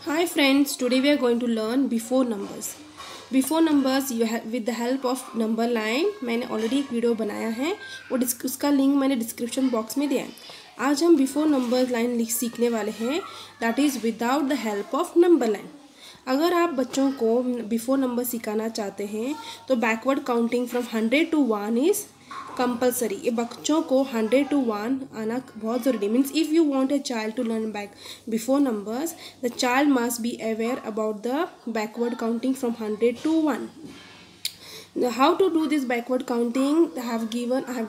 Hi friends, today we are going to learn before numbers. Before numbers you have with the help of number line मैंने already एक video बनाया है वो उसका link मैंने description box में दिया है. आज हम बिफोर नंबर लाइन सीखने वाले हैं, that is without the help of number line. अगर आप बच्चों को बिफोर नंबर सिखाना चाहते हैं तो backward counting from 100 to 1 is compulsory. ये बच्चों को 100 to 1 आना बहुत ज़रूरी. Means if you want a child to learn back before numbers, the child must be aware about the backward counting from 100 to 1. How to do this backward counting, I have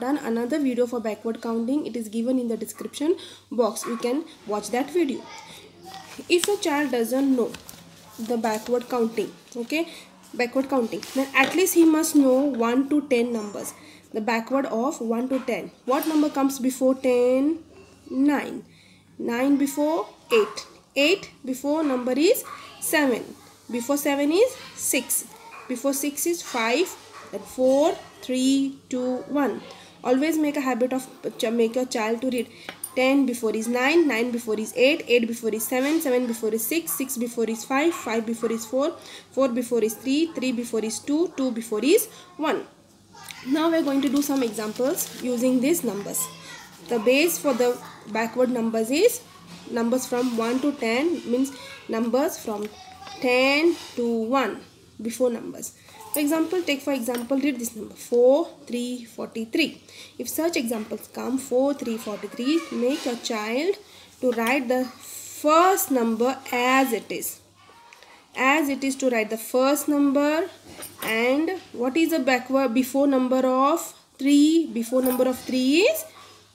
done another video for backward counting. It is given in the description box. You can watch that video. If a child doesn't know the backward counting, then at least he must know 1 to 10 numbers. The backward of 1 to 10. What number comes before 10? 9. 9 before 8. 8 before number is 7. Before 7 is 6. Before 6 is 5. Then 4, 3, 2, 1. Always make a habit of make your child to read. 10 before is 9, 9 before is 8, 8 before is 7, 7 before is 6, 6 before is 5, 5 before is 4, 4 before is 3, 3 before is 2, 2 before is 1. Now we are going to do some examples using these numbers. The base for the backward numbers is numbers from 1 to 10, means numbers from 10 to 1 before numbers. For example, read this number 4, 3, 43. If such examples come 4, 3, 43, make your child to write the first number as it is. As it is to write the first number. And what is the backward before number of 3? Before number of 3 is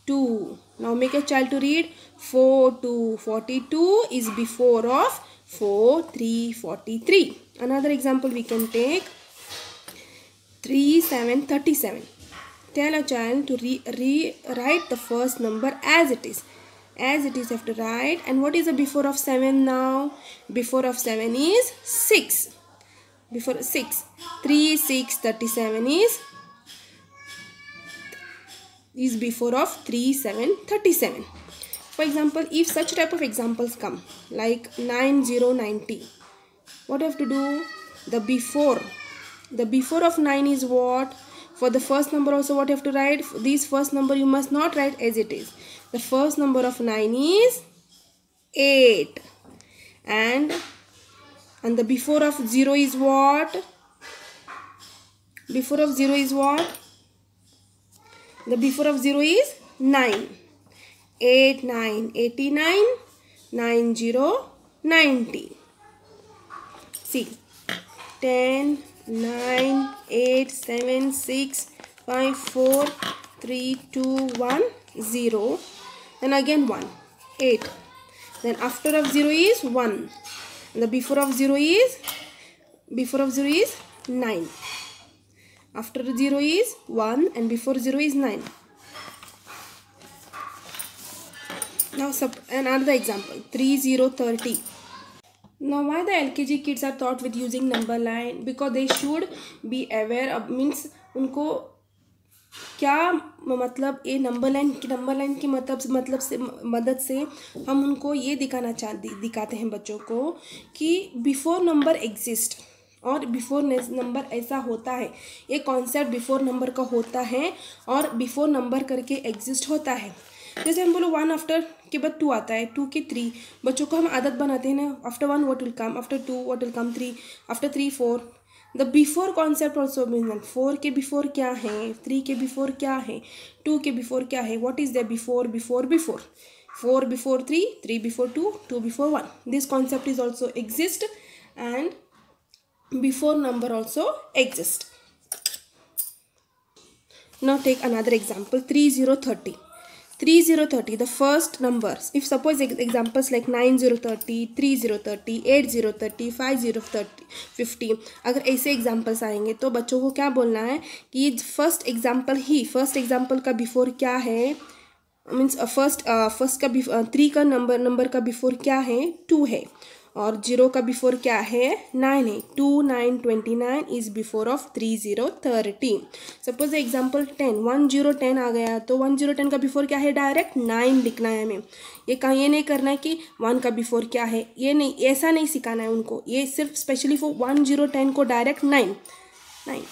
2. Now make a child to read 4 to 42 is before of 4, 3, 43. Another example we can take 3, 7, 37. Tell a child to write the first number as it is. As it is you have to write. And what is the before of 7 now? Before of 7 is 6. Before 6. 3, 6, 37 is before of 3, 7, 37. For example, if such type of examples come like 9, 0, 90, what you have to do? The before of 9 is what? For the first number also what you have to write? This first number you must not write as it is. The first number of 9 is 8. And the before of 0 is what? Before of 0 is what? The before of 0 is 9. 8, 9, 89. 9, 0, 90. See. 10, 9, 8, 7, 6, 5, 4, 3, 2, 1, 0. Then again 1, 8. Then after of 0 is 1. And the before of 0 is 9. After 0 is 1 and before 0 is 9. Now another example 3, 0, 30. Now why the LKG kids are taught with using number line? Because they should be aware of, means उनको क्या मतलब ये number line की मदद से हम उनको ये दिखाते हैं बच्चों को कि बिफोर नंबर एग्जिस्ट और बिफोर नंबर ऐसा होता है. ये कॉन्सेप्ट बिफोर नंबर का होता है और बिफोर नंबर करके एग्जिस्ट होता है. जैसे हम बोलो 1 आफ्टर के बाद 2 आता है, 2 के 3. बच्चों को हम आदत बनाते हैं ना, after 1 what will come, after 2 what will come, 3 after 3 4. The before concept also means 4 के बिफोर क्या है, 3 के बिफोर क्या है, 2 के बिफोर क्या है, what is the before 4 before 3, 3 before 2, 2 before 1. This concept is also exist and before number also exist. Now take another example 3, 0, 30. 3, 0, 30, the first numbers. If suppose examples like 9, 0, 30, 3, 0, 30, 8, 0, 30, 5, 0, 30, 50. अगर ऐसे एग्जाम्पल्स आएंगे तो बच्चों को क्या बोलना है कि फर्स्ट एग्जाम्पल का बिफोर क्या है, मीन्स फर्स्ट का 3 का नंबर का बिफोर क्या है, 2 है. और 0 का बिफोर क्या है 9 है. 2 9 29 is before of 3 0 30. Suppose example 10 1 0 10 आ गया तो 1 0 10 का बिफोर क्या है डायरेक्ट 9 लिखना है हमें. ये कहाँ ये नहीं करना है कि 1 का बिफोर क्या है, ये नहीं, ऐसा नहीं सिखाना है उनको. ये सिर्फ स्पेशली फॉर 1 0 10 को direct 9.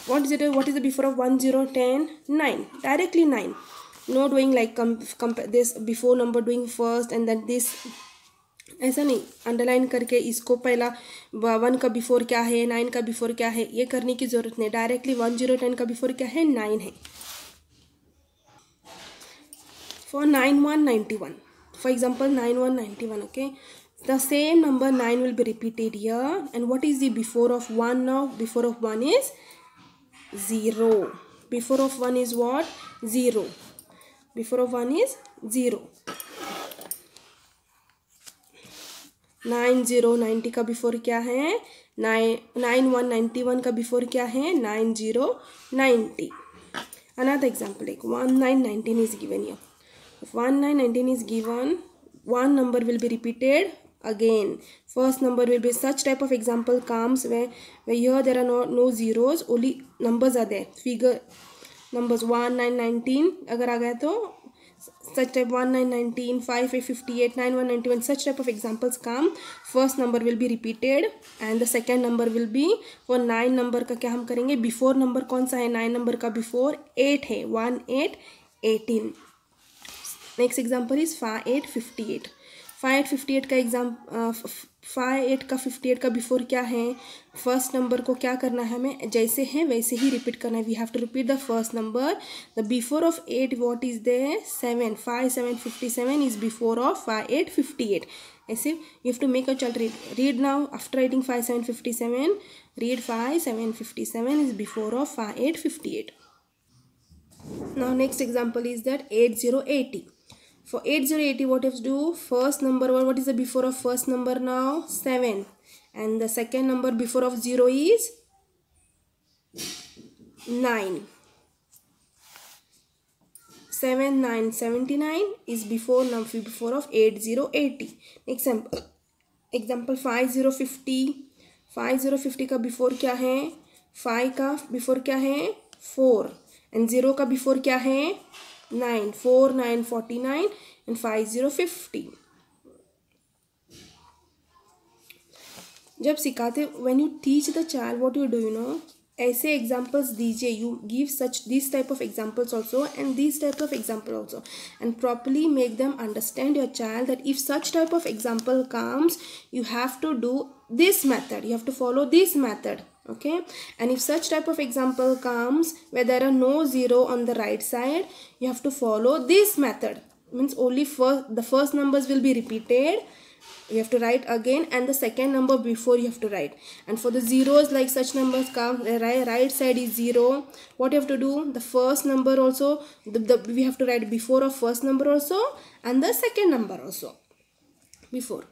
What is the before of 1 0 10 9 directly 9. No doing like this before number doing first and then this, ऐसा नहीं अंडरलाइन करके इसको पहला 1 का बिफोर क्या है 9 का बिफोर क्या है ये करने की जरूरत नहीं. डायरेक्टली 1 0 10 का बिफोर क्या है 9 है. For 9 1 91, for example 9 1 91, okay, the same number 9 will be repeated here. And what is the before of 1 now? Before of 1 is 0. Before of 1 is what? 0. Before of 1 is 0. 9 0 90 का बिफोर क्या है 9 1 91 का before क्या है 9 0 90. Another example like 1 9 19 is given here. If 1 9 19 is given, one number will be repeated again. First number will be such type of example comes where here there are no zeros, only numbers are there. Figure numbers 1 9 19 अगर आ गया तो such type 1 9 19 5 8 58 9 1 91 such type of examples come. First number will be repeated and the second number will be for 9 number का क्या हम करेंगे before number कौन सा है 9 number का before 8 है 1 8 18. Next example is 5 8 58. 5 8 58 का 5 8 का 58 का बिफोर क्या है फर्स्ट नंबर को क्या करना है हमें जैसे है वैसे ही रिपीट करना है. We have to repeat the first number. The before of 8 what is there 7. 5 7 57 is before of 5 8 58. ऐसे you have to make a child read now after writing 5 7 57 read 5 7 57 is before of 5 8 58. Now next example is that 8 0 80. For 8 0 80 what you have to do first number what is the before of first number now 7 and the second number before of 0 is 9. 7 9 79 is before of 8 0 80. Example 5 0 50. 5 0 50 का before क्या है 5 का before क्या है 4 and 0 का before क्या है 9. 4 9 49 and 5 0 50. जब सिखाते when you teach the child what you do ऐसे examples दीजिए. you give such this type of examples also and this type of example also and properly make them understand your child that if such type of example comes you have to do this method, you have to follow this method. Okay, and if such type of example comes where there are no zero on the right side you have to follow this method. Means only the first numbers will be repeated, you have to write again and the second number before you have to write. And for the zeros like such numbers come the right side is 0. What you have to do the first number also we have to write before of first number also and the second number also before.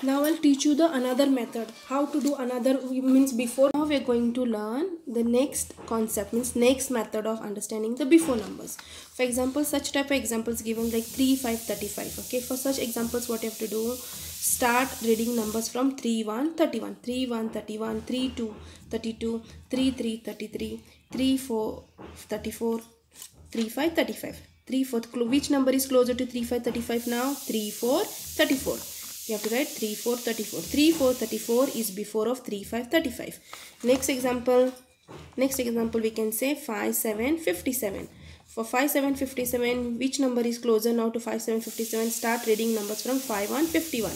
Now I'll teach you the another method how to do another means before. Now we are going to learn the next concept means next method of understanding the before numbers. For example such type of examples given like 3 5 35. Okay, for such examples what you have to do start reading numbers from 3 1 31 3 1 31 3 2 32 3 3 33 3 4 34 3 5 35 3 4 which number is closer to 3 5 35 now 3 4 34. You have to write 3 4 34. 3 4 34 is before of 3 5 35. Next example we can say 5 7 57. For 5 7 57 which number is closer now to 5 7 57? Start reading numbers from 5 1 51.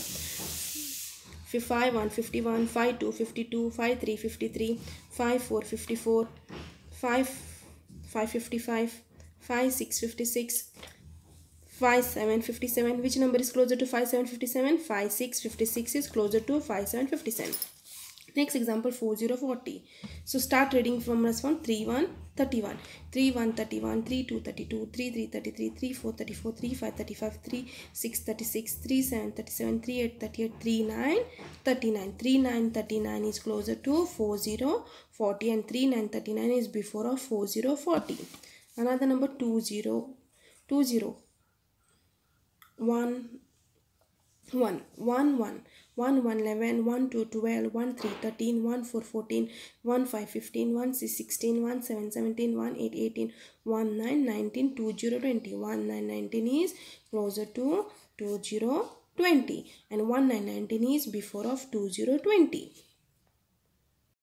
5 1 51 5 2 52 5 3 53 5 4 54 5 5 55 5 6 56 5 7 57. Which number is closer to 5 7 57? 5 6 56 is closer to 5 7 57. Next example 4 0 40. So start reading from 3 1 31 3 1 31 3 2 32 3 3 33 3 4 34 3 5 35 3 6 36 3 7 37 3 8 38 3 9 39. 3 9 39 is closer to 4 0 40 and 3 9 39 is before of 4 0 40. Another number 2 0 2 0 1 1 1 1 1 1 11, 1 2 12, 1 3 13, 1 4 14, 1 5 15, 1 6 16, 1 7 17, 1 8 18, 1 9 19, 2 0 20. 1 9 19 is closer to 2 0 20 and 1 9 19 is before of 2 0 20.